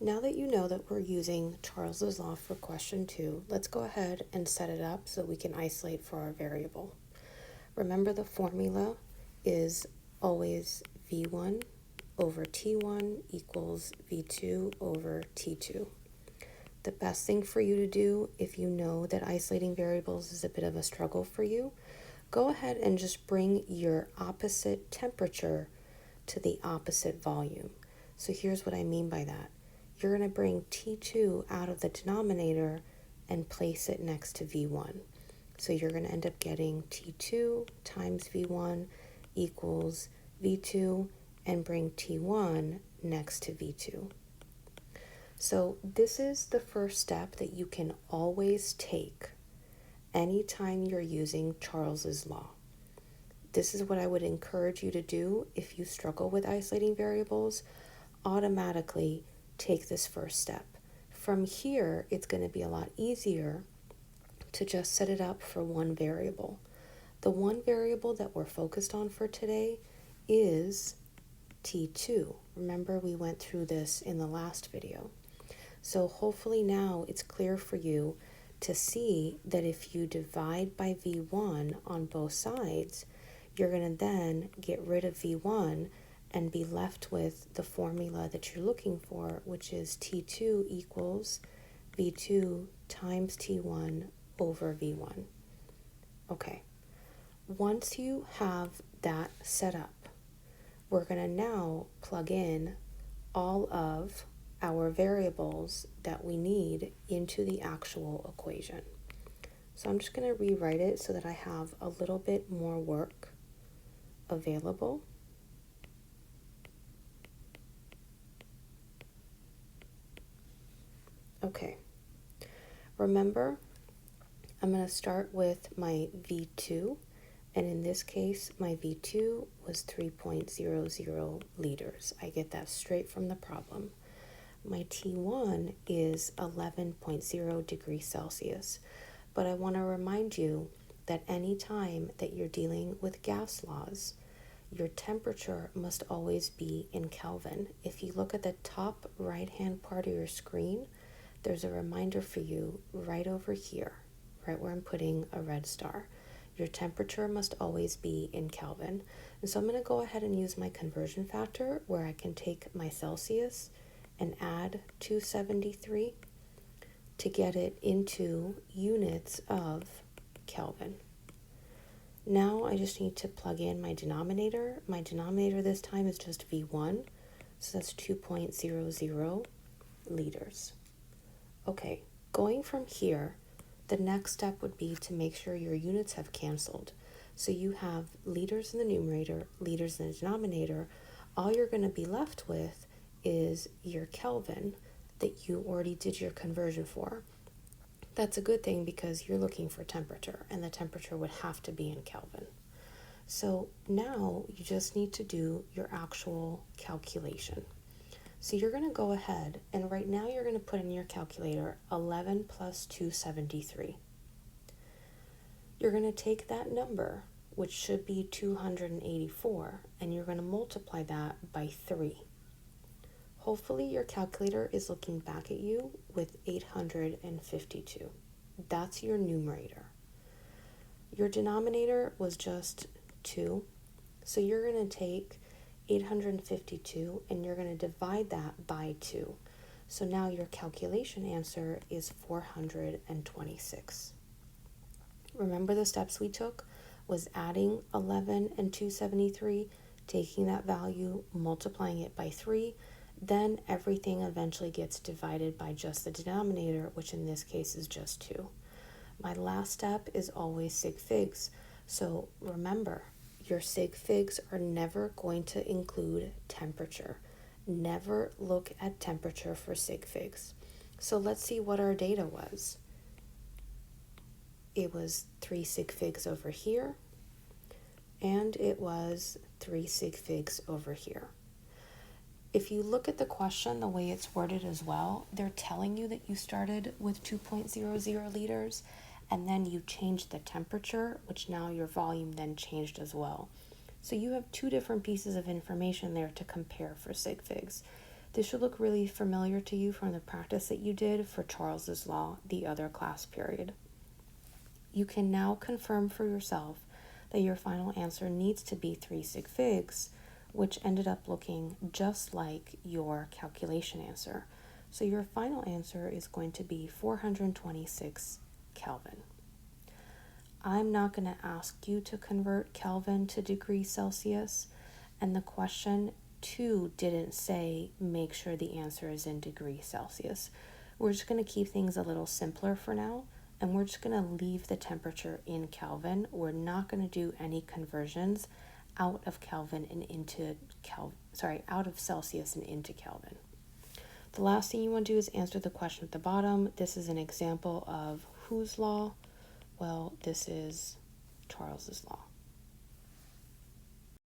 Now that you know that we're using Charles's law for question 2, let's go ahead and set it up so we can isolate for our variable. Remember, the formula is always V1 over T1 equals V2 over T2. The best thing for you to do, if you know that isolating variables is a bit of a struggle for you, go ahead and just bring your opposite temperature to the opposite volume. So here's what I mean by that. You're going to bring T2 out of the denominator and place it next to V1. So you're going to end up getting T2 times V1 equals V2, and bring T1 next to V2. So this is the first step that you can always take anytime you're using Charles's law. This is what I would encourage you to do if you struggle with isolating variables. Automatically take this first step. From here, it's going to be a lot easier to just set it up for one variable. The one variable that we're focused on for today is T2. Remember, we went through this in the last video. So hopefully now it's clear for you to see that if you divide by V1 on both sides, you're going to then get rid of V1 and be left with the formula that you're looking for, which is T2 equals V2 times T1 over V1. Okay, once you have that set up, we're going to now plug in all of our variables that we need into the actual equation. So I'm just going to rewrite it so that I have a little bit more work available. Okay, remember, I'm going to start with my V2, and in this case, my V2 was 3.00 liters. I get that straight from the problem. My T1 is 11.0 degrees Celsius, but I want to remind you that any time that you're dealing with gas laws, your temperature must always be in Kelvin. If you look at the top right-hand part of your screen, there's a reminder for you right over here, right where I'm putting a red star. Your temperature must always be in Kelvin. And so I'm going to go ahead and use my conversion factor where I can take my Celsius and add 273 to get it into units of Kelvin. Now I just need to plug in my denominator. My denominator this time is just V1, so that's 2.00 liters. Okay, going from here, the next step would be to make sure your units have canceled. So you have liters in the numerator, liters in the denominator. All you're going to be left with is your Kelvin that you already did your conversion for. That's a good thing because you're looking for temperature, and the temperature would have to be in Kelvin. So now you just need to do your actual calculation. So you're going to go ahead, and right now you're going to put in your calculator 11 plus 273. You're going to take that number, which should be 284, and you're going to multiply that by 3. Hopefully your calculator is looking back at you with 852. That's your numerator. Your denominator was just 2, so you're going to take 852 and you're going to divide that by 2. So now your calculation answer is 426. Remember the steps we took was adding 11 and 273, taking that value, multiplying it by 3, then everything eventually gets divided by just the denominator, which in this case is just 2. My last step is always sig figs. So remember, your sig figs are never going to include temperature. Never look at temperature for sig figs. So let's see what our data was. It was 3 sig figs over here, and it was 3 sig figs over here. If you look at the question, the way it's worded as well, they're telling you that you started with 2.00 liters, and then you changed the temperature, which now your volume then changed as well. So you have two different pieces of information there to compare for sig figs. This should look really familiar to you from the practice that you did for Charles's Law the other class period. You can now confirm for yourself that your final answer needs to be 3 sig figs, which ended up looking just like your calculation answer. So your final answer is going to be 426 Kelvin. I'm not going to ask you to convert Kelvin to degrees Celsius, and the question too didn't say make sure the answer is in degrees Celsius. We're just going to keep things a little simpler for now, and we're just going to leave the temperature in Kelvin. We're not going to do any conversions out of Kelvin and into out of Celsius and into Kelvin. The last thing you want to do is answer the question at the bottom. This is an example of whose law? Well, this is Charles's law.